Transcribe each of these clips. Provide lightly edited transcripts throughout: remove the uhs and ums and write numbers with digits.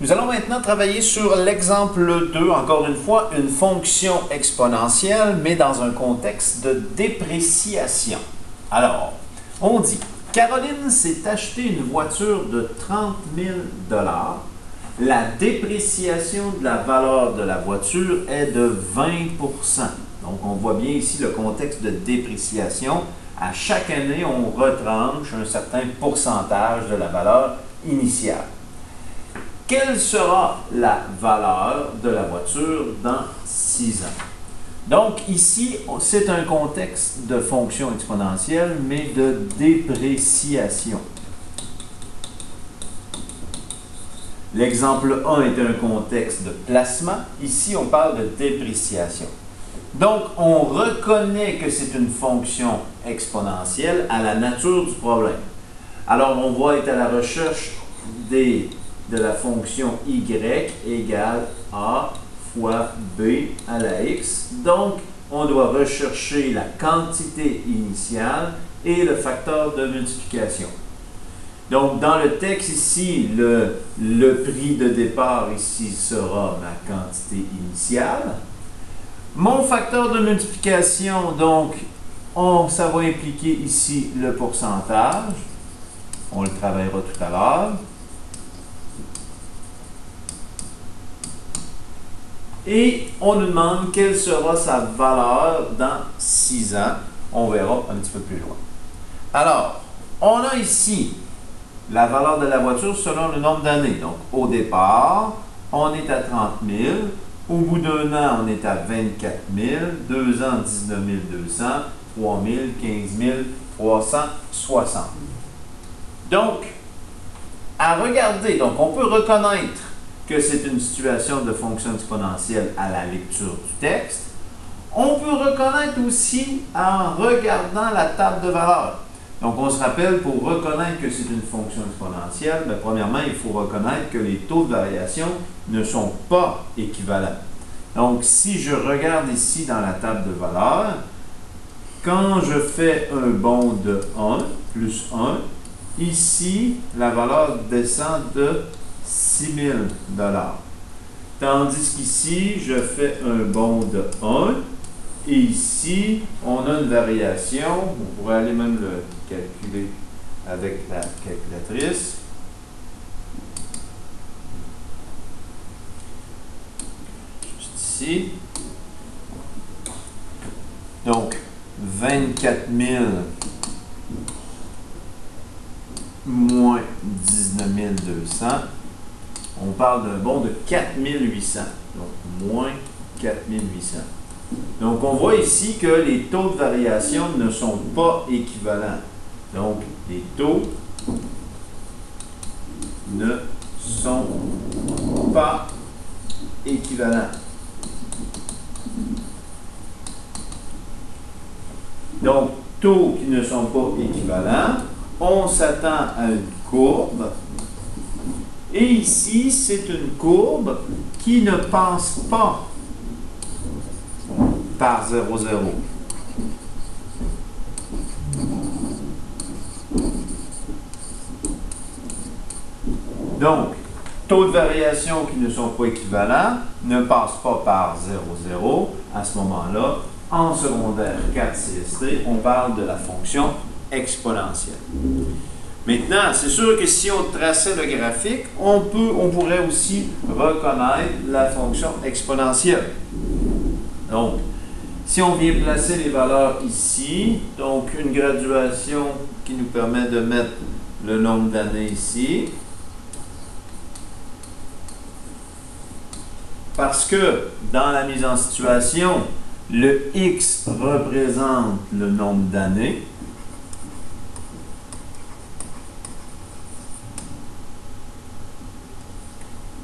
Nous allons maintenant travailler sur l'exemple 2, encore une fois, une fonction exponentielle, mais dans un contexte de dépréciation. Alors, on dit, Caroline s'est acheté une voiture de 30 000 $. La dépréciation de la valeur de la voiture est de 20 %. Donc, on voit bien ici le contexte de dépréciation. À chaque année, on retranche un certain pourcentage de la valeur initiale. Quelle sera la valeur de la voiture dans 6 ans? Donc, ici, c'est un contexte de fonction exponentielle, mais de dépréciation. L'exemple 1 est un contexte de placement. Ici, on parle de dépréciation. Donc, on reconnaît que c'est une fonction exponentielle à la nature du problème. Alors, on va être à la recherche de la fonction y égale a fois b à la x. Donc, on doit rechercher la quantité initiale et le facteur de multiplication. Donc, dans le texte ici, le prix de départ ici sera ma quantité initiale. Mon facteur de multiplication, donc, ça va impliquer ici le pourcentage. On le travaillera tout à l'heure. Et on nous demande quelle sera sa valeur dans 6 ans. On verra un petit peu plus loin. Alors, on a ici la valeur de la voiture selon le nombre d'années. Donc, au départ, on est à 30 000. Au bout d'un an, on est à 24 000. 2 ans, 19 200. 3 000, 15 360. Donc, à regarder, donc on peut reconnaître que c'est une situation de fonction exponentielle à la lecture du texte. On peut reconnaître aussi en regardant la table de valeurs. Donc, on se rappelle, pour reconnaître que c'est une fonction exponentielle, bien, premièrement, il faut reconnaître que les taux de variation ne sont pas équivalents. Donc, si je regarde ici dans la table de valeurs, quand je fais un bond de 1 plus 1, ici, la valeur descend de 6 000 $. Tandis qu'ici, je fais un bond de 1. Et ici, on a une variation. On pourrait aller même le calculer avec la calculatrice. Juste ici. Donc, 24 000 moins 19 200. On parle d'un bond de 4 800. Donc, moins 4 800. Donc, on voit ici que les taux de variation ne sont pas équivalents. Donc, les taux ne sont pas équivalents. Donc, taux qui ne sont pas équivalents, on s'attend à une courbe. Et ici, c'est une courbe qui ne passe pas par 0, 0. Donc, taux de variation qui ne sont pas équivalents ne passent pas par 0, 0. À ce moment-là, en secondaire 4 CST, on parle de la fonction exponentielle. Maintenant, c'est sûr que si on traçait le graphique, on pourrait aussi reconnaître la fonction exponentielle. Donc, si on vient placer les valeurs ici, donc une graduation qui nous permet de mettre le nombre d'années ici. Parce que dans la mise en situation, le X représente le nombre d'années.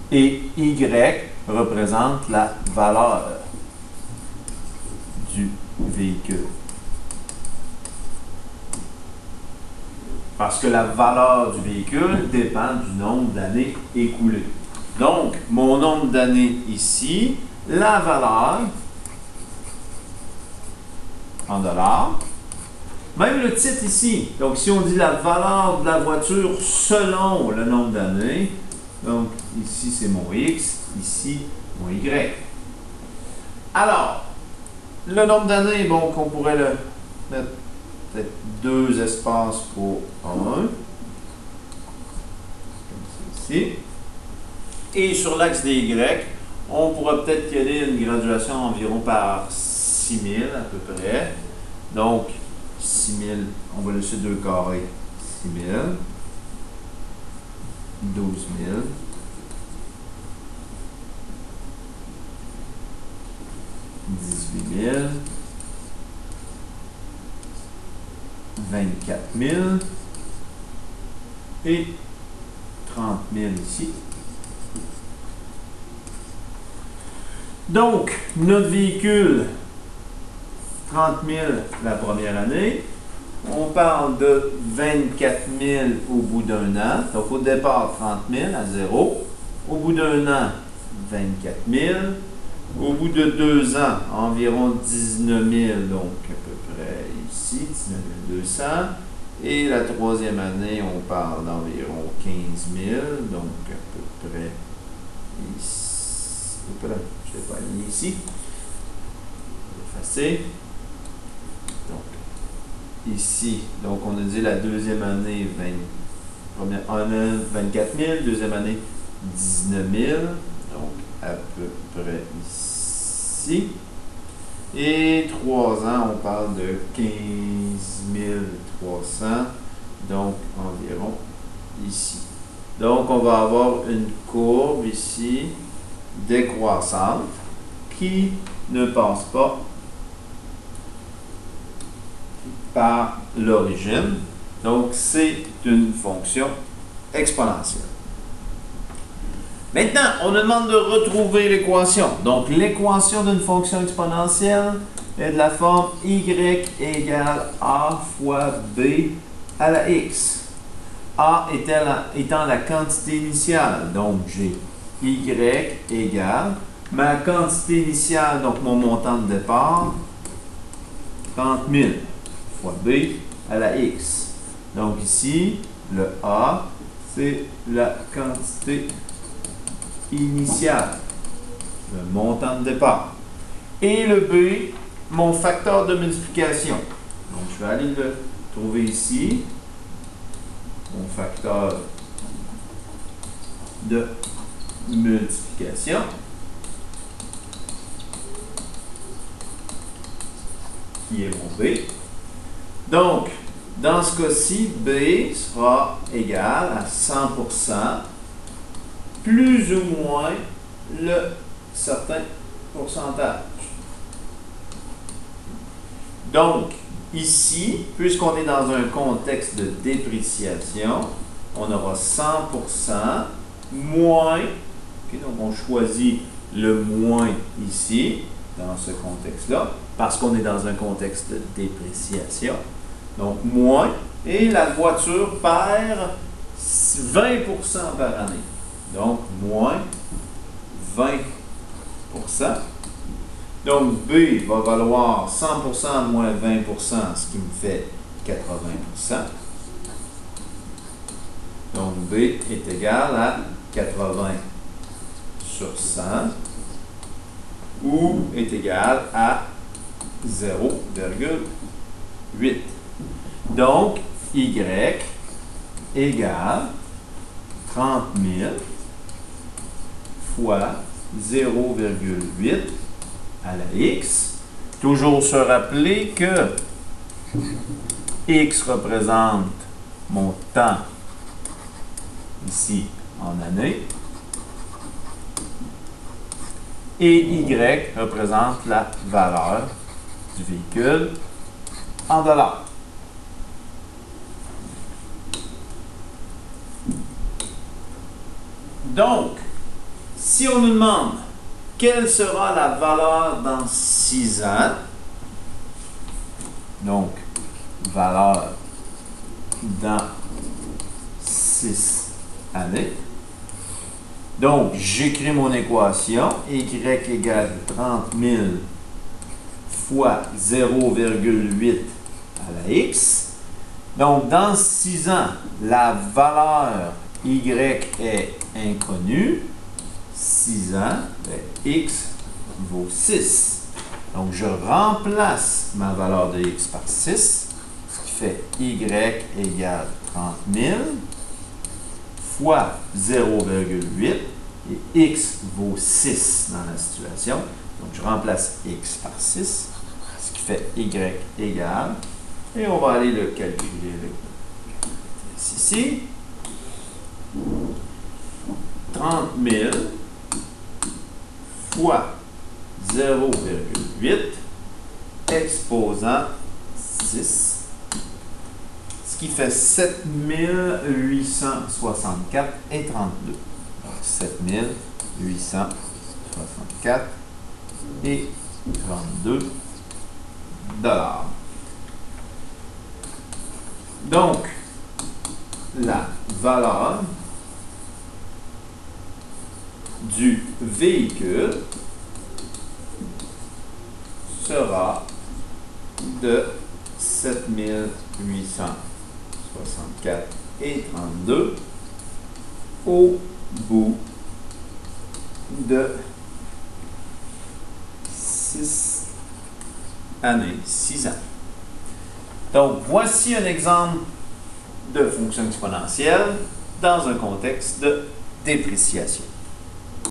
Et Y représente la valeur du véhicule. Parce que la valeur du véhicule dépend du nombre d'années écoulées. Donc, mon nombre d'années ici, la valeur en dollars, même le titre ici. Donc, si on dit la valeur de la voiture selon le nombre d'années, Donc, ici, c'est mon X, ici, mon Y. Alors, le nombre d'années, bon, qu'on pourrait le mettre peut-être 2 espaces pour 1. Comme ici. Et sur l'axe des Y, on pourra peut-être caler une graduation environ par 6000 à peu près. Donc, 6000, on va laisser 2 carrés. 6000, 12 000, 18 000, 24 000 et 30 000 ici. Donc, notre véhicule, 30 000 la première année. On parle de 24 000 au bout d'un an. Donc, au départ, 30 000 à 0. Au bout d'un an, 24 000. Au bout de 2 ans, environ 19 000, donc à peu près ici, 19 200. Et la troisième année, on parle d'environ 15 000, donc à peu près ici. Je ne vais pas aligner ici. Effacer. Donc, ici, donc on a dit la deuxième année, première année 24 000, deuxième année 19 000, donc à peu près ici. Et 3 ans, on parle de 15 300, donc environ ici. Donc on va avoir une courbe ici décroissante qui ne passe pas par l'origine. Donc, c'est une fonction exponentielle. Maintenant, on nous demande de retrouver l'équation. Donc, l'équation d'une fonction exponentielle est de la forme y égale a fois b à la x. A étant la quantité initiale. Donc, j'ai y égale ma quantité initiale, donc mon montant de départ, 30 000. Fois b à la x. Donc ici, le a, c'est la quantité initiale, le montant de départ. Et le b, mon facteur de multiplication. Donc je vais aller le trouver ici. Mon facteur de multiplication. Qui est mon b. Donc, dans ce cas-ci, B sera égal à 100% plus ou moins le certain pourcentage. Donc, ici, puisqu'on est dans un contexte de dépréciation, on aura 100% moins, okay, donc on choisit le moins ici, dans ce contexte-là, parce qu'on est dans un contexte de dépréciation. Donc, moins, et la voiture perd 20% par année. Donc, moins 20%. Donc, B va valoir 100% moins 20%, ce qui me fait 80%. Donc, B est égal à 80 sur 100, ou est égal à 0,8. Donc, Y égale 30 000 fois 0,8 à la X. Toujours se rappeler que X représente mon temps ici en années et Y représente la valeur du véhicule en dollars. Donc, si on nous demande quelle sera la valeur dans 6 ans, donc valeur dans 6 années, donc j'écris mon équation, y égale 30 000 fois 0,8 à la x. Donc, dans 6 ans, la valeur Y est inconnu, 6 ans, ben, X vaut 6. Donc, je remplace ma valeur de X par 6, ce qui fait Y égale 30 000 fois 0,8, et X vaut 6 dans la situation. Donc, je remplace X par 6, ce qui fait Y égale, et on va aller le calculer avec ici. 30 000 fois 0,8 exposant 6, ce qui fait 7864 et 32. Donc 7864 et 32 $. Donc, la valeur du véhicule sera de 7864 et 32 au bout de 6 années, 6 ans. Donc, voici un exemple de fonction exponentielle dans un contexte de dépréciation.